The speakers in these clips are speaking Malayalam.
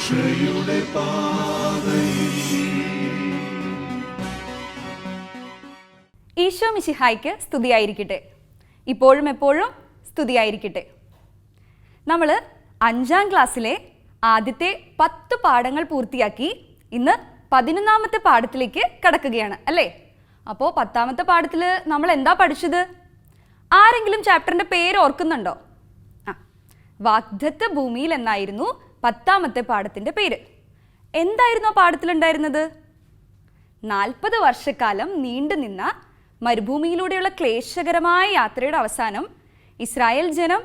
രക്ഷയുടെ പാതയിൽ. ഈശോ മിശിഹായ്ക്ക് സ്തുതിയായിരിക്കട്ടെ. ഇപ്പോഴും എപ്പോഴും സ്തുതിയായിരിക്കട്ടെ. നമ്മൾ 5ാം ക്ലാസ്സിലെ ആദ്യത്തെ 10 പാഠങ്ങൾ പൂർത്തിയാക്കി ഇന്ന് 11ാമത്തെ പാഠത്തിലേക്ക് കടക്കുകയാണ് അല്ലേ? അപ്പോൾ 10ാമത്തെ പാഠത്തിൽ നമ്മൾ എന്താ പഠിച്ചത്? ആരെങ്കിലും ചാപ്റ്ററിൻ്റെ പേര് ഓർക്കുന്നുണ്ടോ? വാഗ്ദത്ത ഭൂമിയിൽ എന്നായിരുന്നു 10ാമത്തെ പാഠത്തിൻ്റെ പേര്. എന്തായിരുന്നു ആ പാഠത്തിലുണ്ടായിരുന്നത്? 40 വർഷക്കാലം നീണ്ടുനിന്ന മരുഭൂമിയിലൂടെയുള്ള ക്ലേശകരമായ യാത്രയുടെ അവസാനം ഇസ്രായേൽ ജനം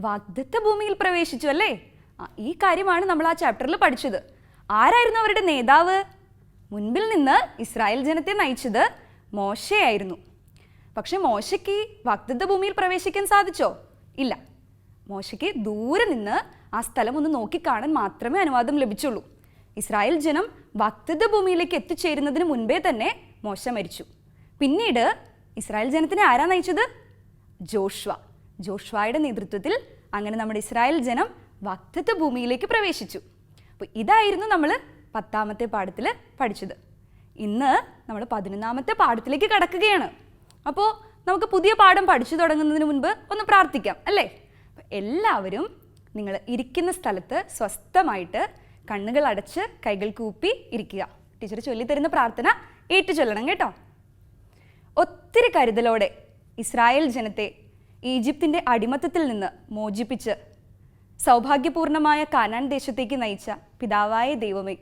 വാഗ്ദത്ത ഭൂമിയിൽ പ്രവേശിച്ചു അല്ലേ? ഈ കാര്യമാണ് നമ്മൾ ആ ചാപ്റ്ററിൽ പഠിച്ചത്. ആരായിരുന്നു അവരുടെ നേതാവ്? മുൻപിൽ നിന്ന് ഇസ്രായേൽ ജനത്തെ നയിച്ചത് മോശയായിരുന്നു. പക്ഷെ മോശയ്ക്ക് വാഗ്ദത്ത ഭൂമിയിൽ പ്രവേശിക്കാൻ സാധിച്ചോ? ഇല്ല. മോശയ്ക്ക് ദൂരെ നിന്ന് ആ സ്ഥലം ഒന്ന് നോക്കിക്കാണാൻ മാത്രമേ അനുവാദം ലഭിച്ചുള്ളൂ. ഇസ്രായേൽ ജനം വാഗ്ദത്ത ഭൂമിയിലേക്ക് എത്തിച്ചേരുന്നതിന് മുൻപേ തന്നെ മോശ മരിച്ചു. പിന്നീട് ഇസ്രായേൽ ജനത്തിനെ ആരാ നയിച്ചത്? ജോഷ്വായുടെ നേതൃത്വത്തിൽ അങ്ങനെ നമ്മുടെ ഇസ്രായേൽ ജനം വാഗ്ദത്ത ഭൂമിയിലേക്ക് പ്രവേശിച്ചു. അപ്പോൾ ഇതായിരുന്നു നമ്മൾ 10ാമത്തെ പാഠത്തിൽ പഠിച്ചത്. ഇന്ന് നമ്മൾ 11ാമത്തെ പാഠത്തിലേക്ക് കടക്കുകയാണ്. അപ്പോൾ നമുക്ക് പുതിയ പാഠം പഠിച്ചു തുടങ്ങുന്നതിന് മുൻപ് ഒന്ന് പ്രാർത്ഥിക്കാം അല്ലേ? എല്ലാവരും നിങ്ങൾ ഇരിക്കുന്ന സ്ഥലത്ത് സ്വസ്ഥമായിട്ട് കണ്ണുകൾ അടച്ച് കൈകൾ കൂപ്പി ഇരിക്കുക. ടീച്ചർ ചൊല്ലിത്തരുന്ന പ്രാർത്ഥന ഏറ്റു ചൊല്ലണം കേട്ടോ. ഒത്തിരി കരുതലോടെ ഇസ്രായേൽ ജനത്തെ ഈജിപ്തിൻ്റെ അടിമത്തത്തിൽ നിന്ന് മോചിപ്പിച്ച് സൗഭാഗ്യപൂർണമായ കാനാൻ ദേശത്തേക്ക് നയിച്ച പിതാവായ ദൈവമേ,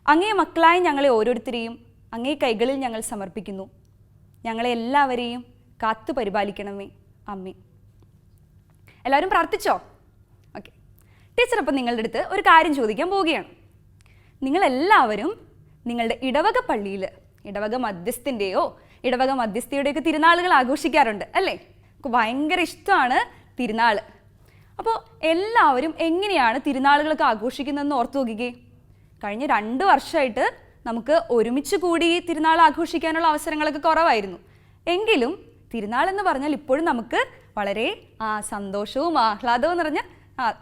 അങ്ങേ മക്കളായ ഞങ്ങളെ ഓരോരുത്തരെയും അങ്ങേ കൈകളിൽ ഞങ്ങൾ സമർപ്പിക്കുന്നു. ഞങ്ങളെ എല്ലാവരെയും കാത്തു പരിപാലിക്കണമേ. ആമേൻ. എല്ലാവരും പ്രാർത്ഥിച്ചോ? ഓക്കെ. ടീച്ചർ അപ്പം നിങ്ങളുടെ അടുത്ത് ഒരു കാര്യം ചോദിക്കാൻ പോവുകയാണ്. നിങ്ങളെല്ലാവരും നിങ്ങളുടെ ഇടവക പള്ളിയിൽ ഇടവക മധ്യസ്ഥയുടെയൊക്കെ തിരുനാളുകൾ ആഘോഷിക്കാറുണ്ട് അല്ലേ? ഭയങ്കര ഇഷ്ടമാണ് തിരുനാൾ. അപ്പോൾ എല്ലാവരും എങ്ങനെയാണ് തിരുനാളുകളൊക്കെ ആഘോഷിക്കുന്നതെന്ന് ഓർത്തു നോക്കിക്കേ. കഴിഞ്ഞ 2 വർഷമായിട്ട് നമുക്ക് ഒരുമിച്ച് കൂടി തിരുനാൾ ആഘോഷിക്കാനുള്ള അവസരങ്ങളൊക്കെ കുറവായിരുന്നു. എങ്കിലും തിരുനാൾ എന്ന് പറഞ്ഞാൽ ഇപ്പോഴും നമുക്ക് വളരെ സന്തോഷവും ആഹ്ലാദവും നിറഞ്ഞ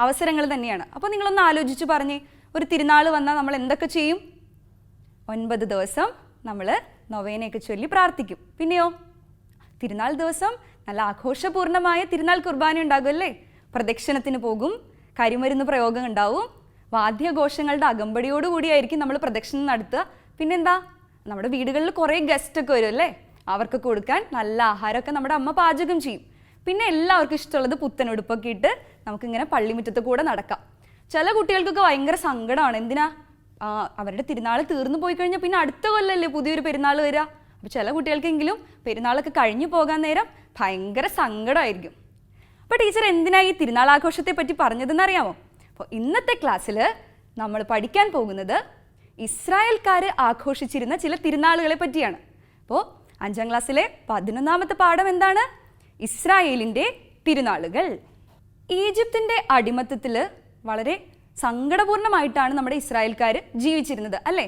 അവസരങ്ങൾ തന്നെയാണ്. അപ്പോൾ നിങ്ങളൊന്ന് ആലോചിച്ച് പറഞ്ഞേ, ഒരു തിരുനാൾ വന്നാൽ നമ്മൾ എന്തൊക്കെ ചെയ്യും? 9 ദിവസം നമ്മൾ നൊവേനയൊക്കെ ചൊല്ലി പ്രാർത്ഥിക്കും. പിന്നെയോ തിരുനാൾ ദിവസം നല്ല ആഘോഷപൂർണ്ണമായ തിരുനാൾ കുർബാന ഉണ്ടാകും അല്ലേ? പ്രദക്ഷിണത്തിന് പോകും, കരിമരുന്ന് പ്രയോഗം ഉണ്ടാവും, വാദ്യഘോഷങ്ങളുടെ അകമ്പടിയോടുകൂടിയായിരിക്കും നമ്മൾ പ്രദക്ഷിണം നടത്തുക. പിന്നെന്താ, നമ്മുടെ വീടുകളിൽ കുറേ ഗസ്റ്റൊക്കെ വരും അല്ലേ? അവർക്ക് കൊടുക്കാൻ നല്ല ആഹാരമൊക്കെ നമ്മുടെ അമ്മ പാചകം ചെയ്യും. പിന്നെ എല്ലാവർക്കും ഇഷ്ടമുള്ളത് പുത്തൻ ഉടുപ്പൊക്കെ ഇട്ട് നമുക്കിങ്ങനെ പള്ളിമുറ്റത്ത് കൂടെ നടക്കാം. ചില കുട്ടികൾക്കൊക്കെ ഭയങ്കര സങ്കടമാണ്. എന്തിനാ? അവരുടെ തിരുനാൾ തീർന്നു പോയി കഴിഞ്ഞാൽ പിന്നെ അടുത്ത കൊല്ലമല്ലേ പുതിയൊരു പെരുന്നാൾ വരിക. അപ്പോൾ ചില കുട്ടികൾക്കെങ്കിലും പെരുന്നാളൊക്കെ കഴിഞ്ഞു പോകാൻ നേരം ഭയങ്കര സങ്കടമായിരിക്കും. അപ്പോൾ ടീച്ചർ എന്തിനാ ഈ തിരുനാൾ ആഘോഷത്തെ പറ്റി പറഞ്ഞതെന്ന് അറിയാമോ? അപ്പോൾ ഇന്നത്തെ ക്ലാസ്സിൽ നമ്മൾ പഠിക്കാൻ പോകുന്നത് ഇസ്രായേൽക്കാർ ആഘോഷിച്ചിരുന്ന ചില തിരുനാളുകളെ പറ്റിയാണ്. അപ്പോൾ 5ാം ക്ലാസ്സിലെ 11ാമത്തെ പാഠം എന്താണ്? ഇസ്രായേലിൻ്റെ തിരുനാളുകൾ. ഈജിപ്തിൻ്റെ അടിമത്തത്തിൽ വളരെ സങ്കടപൂർണ്ണമായിട്ടാണ് നമ്മുടെ ഇസ്രായേൽക്കാർ ജീവിച്ചിരുന്നത് അല്ലേ?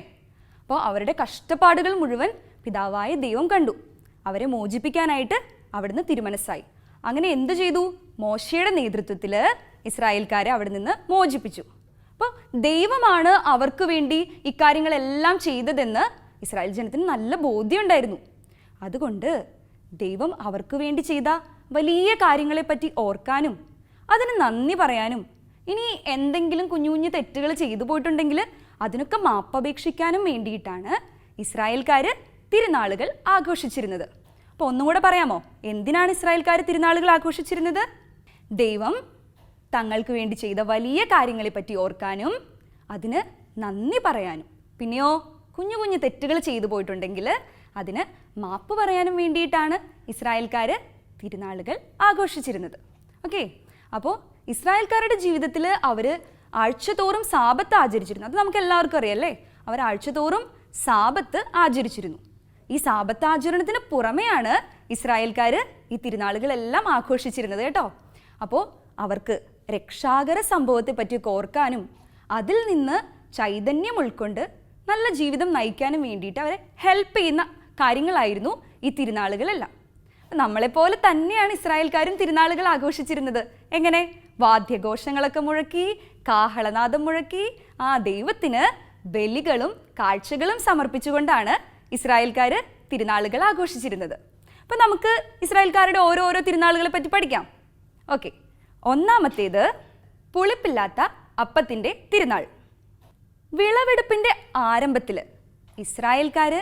അപ്പോൾ അവരുടെ കഷ്ടപ്പാടുകൾ മുഴുവൻ പിതാവായ ദൈവം കണ്ടു. അവരെ മോചിപ്പിക്കാനായിട്ട് അവിടുന്ന് തിരുമനസ്സായി. അങ്ങനെ എന്തു ചെയ്തു? മോശയുടെ നേതൃത്വത്തിൽ ഇസ്രായേൽക്കാരെ അവിടെ നിന്ന് മോചിപ്പിച്ചു. അപ്പോൾ ദൈവമാണ് അവർക്ക് വേണ്ടി ഇക്കാര്യങ്ങളെല്ലാം ചെയ്തതെന്ന് ഇസ്രായേൽ ജനത്തിന് നല്ല ബോധ്യമുണ്ടായിരുന്നു. അതുകൊണ്ട് ദൈവം അവർക്ക് വേണ്ടി ചെയ്ത വലിയ കാര്യങ്ങളെപ്പറ്റി ഓർക്കാനും അതിന് നന്ദി പറയാനും ഇനി എന്തെങ്കിലും കുഞ്ഞു കുഞ്ഞു തെറ്റുകൾ ചെയ്തു പോയിട്ടുണ്ടെങ്കിൽ അതിനൊക്കെ മാപ്പപേക്ഷിക്കാനും വേണ്ടിയിട്ടാണ് ഇസ്രായേൽക്കാർ തിരുനാളുകൾ ആഘോഷിച്ചിരുന്നത്. അപ്പോൾ ഒന്നുകൂടെ പറയാമോ, എന്തിനാണ് ഇസ്രായേൽക്കാർ തിരുനാളുകൾ ആഘോഷിച്ചിരുന്നത്? ദൈവം തങ്ങൾക്ക് വേണ്ടി ചെയ്ത വലിയ കാര്യങ്ങളെപ്പറ്റി ഓർക്കാനും അതിന് നന്ദി പറയാനും, പിന്നെയോ കുഞ്ഞു കുഞ്ഞു തെറ്റുകൾ ചെയ്തു പോയിട്ടുണ്ടെങ്കിൽ അതിന് മാപ്പ് പറയാനും വേണ്ടിയിട്ടാണ് ഇസ്രായേൽക്കാർ തിരുനാളുകൾ ആഘോഷിച്ചിരുന്നത്. ഓക്കെ. അപ്പോൾ ഇസ്രായേൽക്കാരുടെ ജീവിതത്തിൽ അവർ ആഴ്ചതോറും സാബത്ത് ആചരിച്ചിരുന്നു. അത് നമുക്ക് എല്ലാവർക്കും അറിയാമല്ലേ? അവർ ആഴ്ചതോറും സാബത്ത് ആചരിച്ചിരുന്നു. ഈ സാബത്ത് ആചരണത്തിന് പുറമെയാണ് ഇസ്രായേൽക്കാർ ഈ തിരുനാളുകളെല്ലാം ആഘോഷിച്ചിരുന്നത് കേട്ടോ. അപ്പോൾ അവർക്ക് രക്ഷാകര സംഭവത്തെ പറ്റിയൊക്കെ ഓർക്കാനും അതിൽ നിന്ന് ചൈതന്യം ഉൾക്കൊണ്ട് നല്ല ജീവിതം നയിക്കാനും വേണ്ടിയിട്ട് അവരെ ഹെൽപ്പ് ചെയ്യുന്ന കാര്യങ്ങളായിരുന്നു ഈ തിരുനാളുകളെല്ലാം. നമ്മളെപ്പോലെ തന്നെയാണ് ഇസ്രായേൽക്കാരും തിരുനാളുകൾ ആഘോഷിച്ചിരുന്നത്. എങ്ങനെ? വാദ്യഘോഷങ്ങളൊക്കെ മുഴക്കി, കാഹളനാദം മുഴക്കി ആ ദൈവത്തിന് ബലികളും കാഴ്ചകളും സമർപ്പിച്ചുകൊണ്ടാണ് ഇസ്രായേൽക്കാർ തിരുനാളുകൾ ആഘോഷിച്ചിരുന്നത്. അപ്പം നമുക്ക് ഇസ്രായേൽക്കാരുടെ ഓരോരോ തിരുനാളുകളെ പറ്റി പഠിക്കാം. ഓക്കെ, ഒന്നാമത്തേത് പുളിപ്പില്ലാത്ത അപ്പത്തിൻ്റെ തിരുനാൾ. വിളവെടുപ്പിൻ്റെ ആരംഭത്തിൽ ഇസ്രായേൽക്കാർ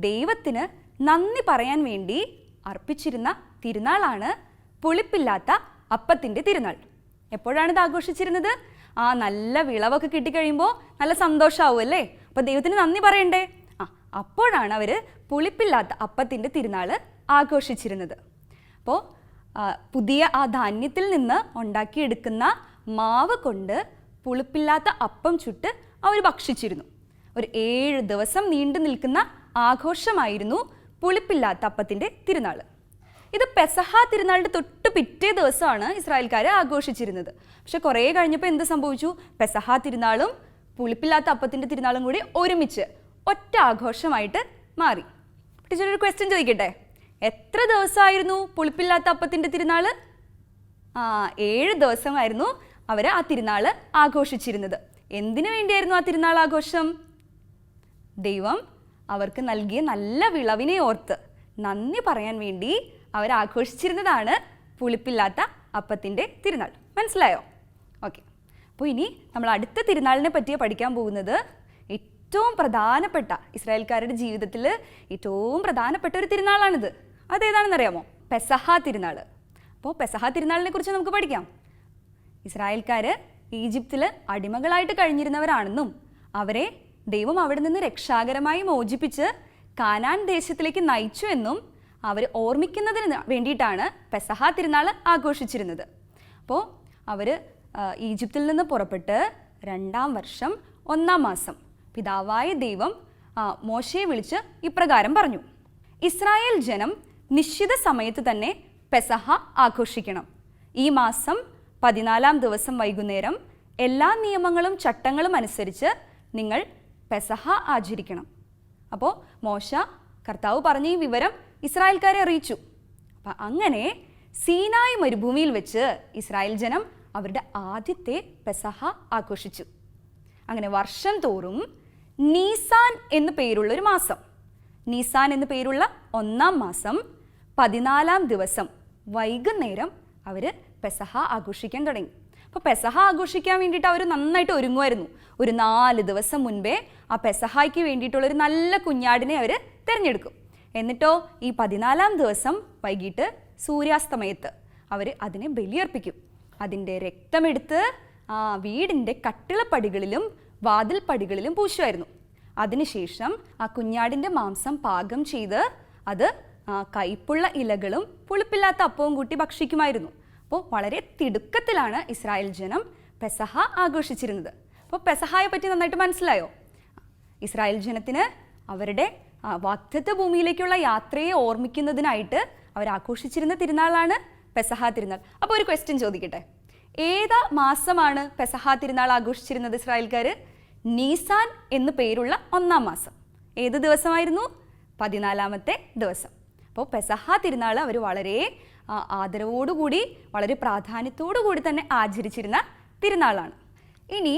ദൈവത്തിന് നന്ദി പറയാൻ വേണ്ടി അർപ്പിച്ചിരുന്ന തിരുനാളാണ് പുളിപ്പില്ലാത്ത അപ്പത്തിൻ്റെ തിരുനാൾ. എപ്പോഴാണ് ഇത് ആഘോഷിച്ചിരുന്നത്? ആ നല്ല വിളവൊക്കെ കിട്ടിക്കഴിയുമ്പോൾ നല്ല സന്തോഷമാവും അല്ലേ? അപ്പോൾ ദൈവത്തിന് നന്ദി പറയണ്ടേ? അപ്പോഴാണ് അവർ പുളിപ്പില്ലാത്ത അപ്പത്തിൻ്റെ തിരുനാൾ ആഘോഷിച്ചിരുന്നത്. അപ്പോൾ പുതിയ ആ ധാന്യത്തിൽ നിന്ന് ഉണ്ടാക്കിയെടുക്കുന്ന മാവ് കൊണ്ട് പുളിപ്പില്ലാത്ത അപ്പം ചുട്ട് അവർ ഭക്ഷിച്ചിരുന്നു. ഒരു 7 ദിവസം നീണ്ടു നിൽക്കുന്ന ആഘോഷമായിരുന്നു പുളിപ്പില്ലാത്ത അപ്പത്തിൻ്റെ തിരുനാൾ. ഇത് പെസഹ തിരുനാളിൻ്റെ തൊട്ട് പിറ്റേ ദിവസമാണ് ഇസ്രായേൽക്കാർ ആഘോഷിച്ചിരുന്നത്. പക്ഷെ കുറേ കഴിഞ്ഞപ്പോൾ എന്ത് സംഭവിച്ചു? പെസഹ തിരുനാളും പുളിപ്പില്ലാത്ത അപ്പത്തിൻ്റെ തിരുനാളും കൂടി ഒരുമിച്ച് ഒറ്റ ആഘോഷമായിട്ട് മാറി. ടീച്ചർ ഒരു ക്വസ്റ്റ്യൻ ചോദിക്കട്ടെ, എത്ര ദിവസമായിരുന്നു പുളിപ്പില്ലാത്ത അപ്പത്തിൻ്റെ തിരുനാൾ? 7 ദിവസമായിരുന്നു അവർ ആ തിരുനാൾ ആഘോഷിച്ചിരുന്നത്. എന്തിനു വേണ്ടിയായിരുന്നു ആ തിരുനാൾ ആഘോഷം? ദൈവം അവർക്ക് നൽകിയ നല്ല വിളവിനെ ഓർത്ത് നന്ദി പറയാൻ വേണ്ടി അവർ ആഘോഷിച്ചിരുന്നതാണ് പുളിപ്പില്ലാത്ത അപ്പത്തിൻ്റെ തിരുനാൾ. മനസ്സിലായോ? ഓക്കെ, അപ്പോൾ ഇനി നമ്മൾ അടുത്ത തിരുനാളിനെ പറ്റിയാണ് പഠിക്കാൻ പോകുന്നത്. ഏറ്റവും പ്രധാനപ്പെട്ട ഇസ്രായേൽക്കാരുടെ ജീവിതത്തിൽ ഏറ്റവും പ്രധാനപ്പെട്ട ഒരു തിരുനാളാണിത്. അതേതാണെന്നറിയാമോ? പെസഹ തിരുനാൾ. അപ്പോൾ പെസഹ തിരുനാളിനെ കുറിച്ച് നമുക്ക് പഠിക്കാം. ഇസ്രായേൽക്കാർ ഈജിപ്തിൽ അടിമകളായിട്ട് കഴിഞ്ഞിരുന്നവരാണെന്നും അവരെ ദൈവം അവിടെ നിന്ന് രക്ഷാകരമായി മോചിപ്പിച്ച് കാനാൻ ദേശത്തിലേക്ക് നയിച്ചു എന്നും അവർ ഓർമ്മിക്കുന്നതിന് വേണ്ടിയിട്ടാണ് പെസഹ തിരുനാൾ ആഘോഷിച്ചിരുന്നത്. അപ്പോൾ അവർ ഈജിപ്തിൽ നിന്ന് പുറപ്പെട്ട് 2-ാം വർഷം 1-ാം മാസം പിതാവായ ദൈവം മോശയെ വിളിച്ച് ഇപ്രകാരം പറഞ്ഞു: ഇസ്രായേൽ ജനം നിശ്ചിത സമയത്ത് തന്നെ പെസഹ ആഘോഷിക്കണം. ഈ മാസം 14-ാം ദിവസം വൈകുന്നേരം എല്ലാ നിയമങ്ങളും ചട്ടങ്ങളും അനുസരിച്ച് നിങ്ങൾ പെസഹ ആചരിക്കണം. അപ്പോൾ മോശ കർത്താവ് പറഞ്ഞ ഈ വിവരം ഇസ്രായേൽക്കാരെ അറിയിച്ചു. അപ്പം അങ്ങനെ സീനായി മരുഭൂമിയിൽ വെച്ച് ഇസ്രായേൽ ജനം അവരുടെ ആദ്യത്തെ പെസഹ ആഘോഷിച്ചു. അങ്ങനെ വർഷം തോറും നീസാൻ എന്നു പേരുള്ള ഒരു മാസം, നീസാൻ എന്നു പേരുള്ള 1-ാം മാസം 14-ാം ദിവസം വൈകുന്നേരം അവർ പെസഹ ആഘോഷിക്കാൻ തുടങ്ങി. അപ്പോൾ പെസഹ ആഘോഷിക്കാൻ വേണ്ടിയിട്ട് അവർ നന്നായിട്ട് ഒരുങ്ങുമായിരുന്നു. ഒരു 4 ദിവസം മുൻപേ ആ പെസഹായ്ക്ക് വേണ്ടിയിട്ടുള്ളൊരു നല്ല കുഞ്ഞാടിനെ അവർ തിരഞ്ഞെടുക്കും. എന്നിട്ടോ ഈ 14-ാം ദിവസം വൈകിട്ട് സൂര്യാസ്തമയത്ത് അവർ അതിനെ ബലിയർപ്പിക്കും. അതിൻ്റെ രക്തമെടുത്ത് വീടിൻ്റെ കട്ടിളപ്പടികളിലും വാതിൽപ്പടികളിലും പൂശുമായിരുന്നു. അതിനുശേഷം ആ കുഞ്ഞാടിൻ്റെ മാംസം പാകം ചെയ്ത് അത് കയ്പുള്ള ഇലകളും പുളിപ്പില്ലാത്ത അപ്പവും കൂട്ടി ഭക്ഷിക്കുമായിരുന്നു. അപ്പോൾ വളരെ തിടുക്കത്തിലാണ് ഇസ്രായേൽ ജനം പെസഹ ആഘോഷിച്ചിരുന്നത്. അപ്പോൾ പെസഹായെ പറ്റി നന്നായിട്ട് മനസ്സിലായോ? ഇസ്രായേൽ ജനത്തിന് അവരുടെ വാഗ്ദത്ത ഭൂമിയിലേക്കുള്ള യാത്രയെ ഓർമ്മിക്കുന്നതിനായിട്ട് അവർ ആഘോഷിച്ചിരുന്ന തിരുനാളാണ് പെസഹ തിരുനാൾ. അപ്പോൾ ഒരു ക്വസ്റ്റ്യൻ ചോദിക്കട്ടെ, ഏതാ മാസമാണ് പെസഹ തിരുനാൾ ആഘോഷിച്ചിരുന്നത് ഇസ്രായേൽക്കാർ? നീസാൻ എന്നു പേരുള്ള 1-ാം മാസം. ഏത് ദിവസമായിരുന്നു? 14-ാമത്തെ ദിവസം. അപ്പോൾ പെസഹ തിരുനാൾ അവർ വളരെ ആദരവോടുകൂടി വളരെ പ്രാധാന്യത്തോടു കൂടി തന്നെ ആചരിച്ചിരുന്ന തിരുനാളാണ്. ഇനി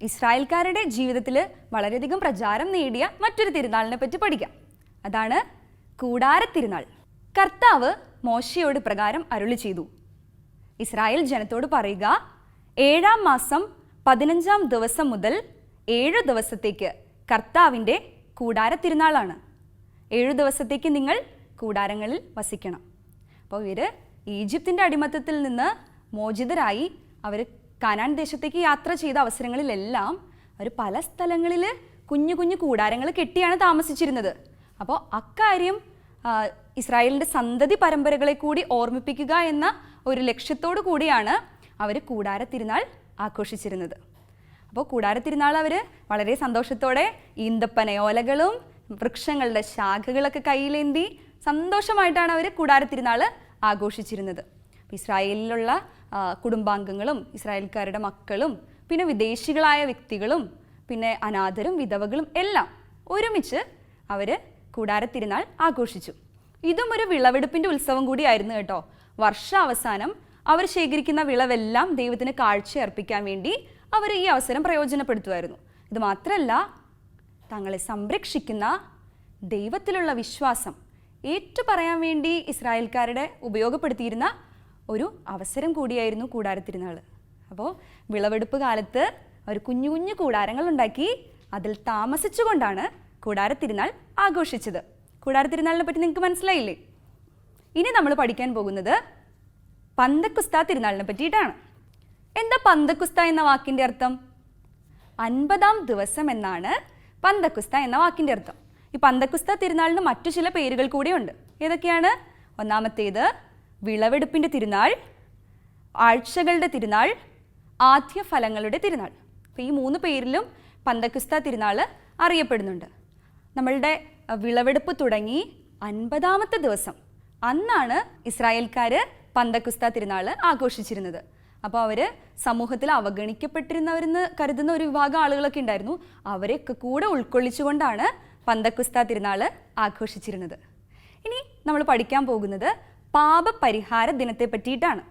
ഇസ്രായേൽക്കാരുടെ ജീവിതത്തിൽ വളരെയധികം പ്രചാരം നേടിയ മറ്റൊരു തിരുനാളിനെ പറ്റി പഠിക്കാം. അതാണ് കൂടാര തിരുനാൾ. കർത്താവ് മോശയോട് പ്രകാരം അരുളി ചെയ്തു: ഇസ്രായേൽ ജനത്തോട് പറയുക, 7-ാം മാസം 15-ാം ദിവസം മുതൽ 7 ദിവസത്തേക്ക് കർത്താവിൻ്റെ കൂടാര തിരുനാളാണ്. 7 ദിവസത്തേക്ക് നിങ്ങൾ കൂടാരങ്ങളിൽ വസിക്കണം. അപ്പോൾ ഇവർ ഈജിപ്തിൻ്റെ അടിമത്തത്തിൽ നിന്ന് മോചിതരായി അവർ കാനാൻ ദേശത്തേക്ക് യാത്ര ചെയ്ത അവസരങ്ങളിലെല്ലാം അവർ പല സ്ഥലങ്ങളിൽ കുഞ്ഞു കുഞ്ഞു കൂടാരങ്ങൾ കെട്ടിയാണ് താമസിച്ചിരുന്നത്. അപ്പോൾ അക്കാര്യം ഇസ്രായേലിൻ്റെ സന്തതി പരമ്പരകളെ കൂടി ഓർമ്മിപ്പിക്കുക എന്ന ഒരു ലക്ഷ്യത്തോടു കൂടിയാണ് അവർ കൂടാര തിരുനാൾ ആഘോഷിച്ചിരുന്നത്. അപ്പോൾ കൂടാര തിരുനാൾ അവർ വളരെ സന്തോഷത്തോടെ ഈന്തപ്പനയോലകളും വൃക്ഷങ്ങളുടെ ശാഖകളൊക്കെ കയ്യിലേന്തി സന്തോഷമായിട്ടാണ് അവർ കൂടാര തിരുനാൾ ആഘോഷിച്ചിരുന്നത്. ഇസ്രായേലിലുള്ള കുടുംബാംഗങ്ങളും ഇസ്രായേൽക്കാരുടെ മക്കളും പിന്നെ വിദേശികളായ വ്യക്തികളും പിന്നെ അനാഥരും വിധവകളും എല്ലാം ഒരുമിച്ച് അവർ കൂടാര തിരുനാൾ ആഘോഷിച്ചു. ഇതും ഒരു വിളവെടുപ്പിൻ്റെ ഉത്സവം കൂടിയായിരുന്നു കേട്ടോ. വർഷാവസാനം അവർ ശേഖരിക്കുന്ന വിളവെല്ലാം ദൈവത്തിന് കാഴ്ച അർപ്പിക്കാൻ വേണ്ടി അവർ ഈ അവസരം പ്രയോജനപ്പെടുത്തുമായിരുന്നു. ഇത് മാത്രമല്ല, തങ്ങളെ സംരക്ഷിക്കുന്ന ദൈവത്തിലുള്ള വിശ്വാസം ഏറ്റുപറയാൻ വേണ്ടി ഇസ്രായേൽക്കാരുടെ ഉപയോഗപ്പെടുത്തിയിരുന്ന ഒരു അവസരം കൂടിയായിരുന്നു കൂടാരത്തിരുന്നാൾ. അപ്പോൾ വിളവെടുപ്പ് കാലത്ത് അവർ കുഞ്ഞു കുഞ്ഞു കൂടാരങ്ങൾ ഉണ്ടാക്കി അതിൽ താമസിച്ചുകൊണ്ടാണ് കൂടാരത്തിരുന്നാൾ ആഘോഷിച്ചത്. കൂടാരത്തിരുന്നാളിനെ പറ്റി നിങ്ങൾക്ക് മനസ്സിലായില്ലേ? ഇനി നമ്മൾ പഠിക്കാൻ പോകുന്നത് പന്തക്കുസ്ത തിരുനാളിനെ പറ്റിയിട്ടാണ്. എന്താ പന്തക്കുസ്ത എന്ന വാക്കിൻ്റെ അർത്ഥം? 50-ാം ദിവസം എന്നാണ് പന്തക്കുസ്ത എന്ന വാക്കിൻ്റെ അർത്ഥം. ഈ പന്തക്കുസ്ത തിരുനാളിന് മറ്റു ചില പേരുകൾ കൂടിയുണ്ട്. ഏതൊക്കെയാണ്? ഒന്നാമത്തേത് വിളവെടുപ്പിൻ്റെ തിരുനാൾ, ആഴ്ചകളുടെ തിരുനാൾ, ആദ്യ ഫലങ്ങളുടെ തിരുനാൾ. അപ്പോൾ ഈ 3 പേരിലും പന്തക്കുസ്ത തിരുനാൾ അറിയപ്പെടുന്നുണ്ട്. നമ്മളുടെ വിളവെടുപ്പ് തുടങ്ങി 50-ാമത്തെ ദിവസം അന്നാണ് ഇസ്രായേൽക്കാർ പന്തക്കുസ്ത തിരുനാൾ ആഘോഷിച്ചിരുന്നത്. അപ്പോൾ അവർ സമൂഹത്തിൽ അവഗണിക്കപ്പെട്ടിരുന്നവരെന്ന് കരുതുന്ന ഒരു വിഭാഗം ആളുകളൊക്കെ ഉണ്ടായിരുന്നു. അവരെയൊക്കെ കൂടെ ഉൾക്കൊള്ളിച്ചുകൊണ്ടാണ് പന്തക്കുസ്ത തിരുനാൾ ആഘോഷിച്ചിരുന്നത്. ഇനി നമ്മൾ പഠിക്കാൻ പോകുന്നത് പാപപരിഹാര ദിനത്തെ പറ്റിയിട്ടാണ്.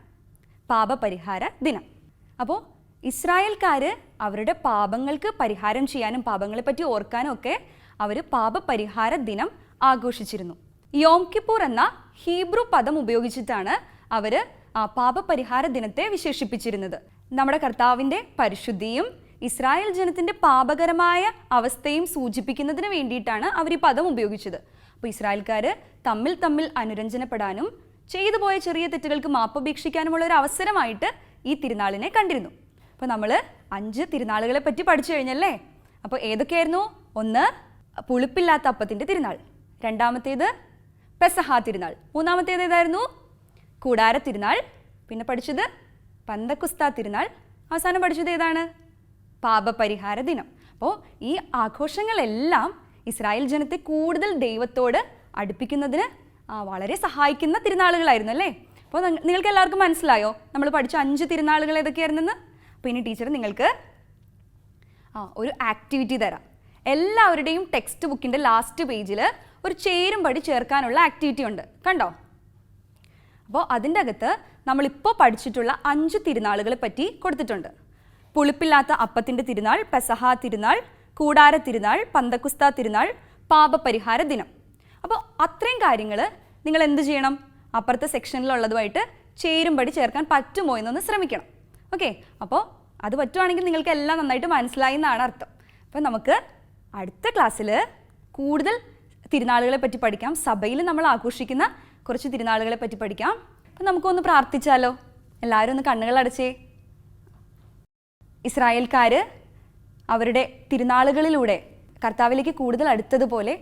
പാപപരിഹാര ദിനം. അപ്പോൾ ഇസ്രായേൽക്കാർ അവരുടെ പാപങ്ങൾക്ക് പരിഹാരം ചെയ്യാനും പാപങ്ങളെപ്പറ്റി ഓർക്കാനും ഒക്കെ അവർ പാപപരിഹാര ദിനം ആഘോഷിച്ചിരുന്നു. യോം കിപ്പൂർ എന്ന ഹീബ്രു പദം ഉപയോഗിച്ചിട്ടാണ് അവർ പാപപരിഹാര ദിനത്തെ വിശേഷിപ്പിച്ചിരുന്നത്. നമ്മുടെ കർത്താവിൻ്റെ പരിശുദ്ധിയും ഇസ്രായേൽ ജനത്തിൻ്റെ പാപകരമായ അവസ്ഥയും സൂചിപ്പിക്കുന്നതിന് വേണ്ടിയിട്ടാണ് അവർ ഈ പദം ഉപയോഗിച്ചത്. അപ്പോൾ ഇസ്രായേൽക്കാർ തമ്മിൽ അനുരഞ്ജനപ്പെടാനും ചെയ്തു പോയ ചെറിയ തെറ്റുകൾക്ക് മാപ്പപേക്ഷിക്കാനുമുള്ള ഒരു അവസരമായിട്ട് ഈ തിരുനാളിനെ കണ്ടിരുന്നു. അപ്പോൾ നമ്മൾ 5 തിരുനാളുകളെ പറ്റി പഠിച്ചു കഴിഞ്ഞല്ലേ? അപ്പോൾ ഏതൊക്കെയായിരുന്നു? ഒന്ന് പുളിപ്പില്ലാത്ത അപ്പത്തിൻ്റെ തിരുനാൾ, രണ്ടാമത്തേത് പെസഹ തിരുനാൾ, മൂന്നാമത്തേത് ഏതായിരുന്നു? കൂടാര തിരുനാൾ, പിന്നെ പഠിച്ചത് പന്തക്കുസ്ത തിരുനാൾ, അവസാനം പഠിച്ചത് ഏതാണ്? പാപപരിഹാര ദിനം. അപ്പോൾ ഈ ആഘോഷങ്ങളെല്ലാം ഇസ്രായേൽ ജനത്തെ കൂടുതൽ ദൈവത്തോട് അടുപ്പിക്കുന്നതിന് വളരെ സഹായിക്കുന്ന തിരുനാളുകളായിരുന്നു അല്ലേ? അപ്പോൾ നിങ്ങൾക്ക് എല്ലാവർക്കും മനസ്സിലായോ നമ്മൾ പഠിച്ച 5 തിരുനാളുകൾ ഏതൊക്കെയായിരുന്നെന്ന്? അപ്പോൾ ഇനി ടീച്ചർ നിങ്ങൾക്ക് ഒരു ആക്ടിവിറ്റി തരാം. എല്ലാവരുടെയും ടെക്സ്റ്റ് ബുക്കിൻ്റെ ലാസ്റ്റ് പേജിൽ ഒരു ചേരുംപടി ചേർക്കാനുള്ള ആക്ടിവിറ്റി ഉണ്ട്, കണ്ടോ? അപ്പോൾ അതിൻ്റെ അകത്ത് നമ്മളിപ്പോൾ പഠിച്ചിട്ടുള്ള 5 തിരുനാളുകളെ പറ്റി കൊടുത്തിട്ടുണ്ട്. പുളിപ്പില്ലാത്ത അപ്പത്തിൻ്റെ തിരുനാൾ, പെസഹ തിരുനാൾ, കൂടാര തിരുനാൾ, പന്തക്കുസ്ത തിരുനാൾ, പാപപരിഹാര ദിനം. അപ്പോൾ അത്രയും കാര്യങ്ങൾ നിങ്ങൾ എന്ത് ചെയ്യണം? അപ്പുറത്തെ സെക്ഷനിലുള്ളതുമായിട്ട് ചേരുംപടി ചേർക്കാൻ പറ്റുമോ എന്നൊന്ന് ശ്രമിക്കണം. ഓക്കെ, അപ്പോൾ അത് പറ്റുവാണെങ്കിൽ നിങ്ങൾക്ക് എല്ലാം നന്നായിട്ട് മനസ്സിലായി എന്നാണ് അർത്ഥം. അപ്പോൾ നമുക്ക് അടുത്ത ക്ലാസ്സിൽ കൂടുതൽ തിരുനാളുകളെ പറ്റി പഠിക്കാം. സഭയിൽ നമ്മൾ ആഘോഷിക്കുന്ന കുറച്ച് തിരുനാളുകളെ പറ്റി പഠിക്കാം. അപ്പം നമുക്കൊന്ന് പ്രാർത്ഥിച്ചാലോ? എല്ലാവരും ഒന്ന് കണ്ണുകളടച്ചേ. ഇസ്രായേൽക്കാർ അവരുടെ തിരുനാളുകളിലൂടെ കർത്താവിലേക്ക് കൂടുതൽ അടുത്തതുപോലെ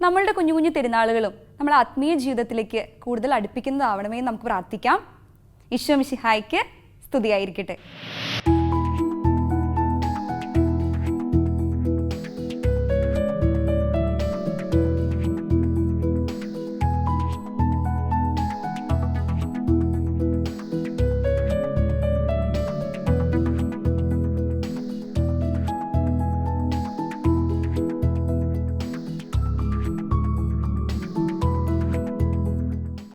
നമ്മളുടെ കുഞ്ഞു കുഞ്ഞു തിരുനാളുകളും നമ്മുടെ ആത്മീയ ജീവിതത്തിലേക്ക് കൂടുതൽ അടുപ്പിക്കുന്നതാവണമേ എന്ന് നമുക്ക് പ്രാർത്ഥിക്കാം. ഈശോ മിശിഹായ്ക്ക് സ്തുതിയായിരിക്കട്ടെ.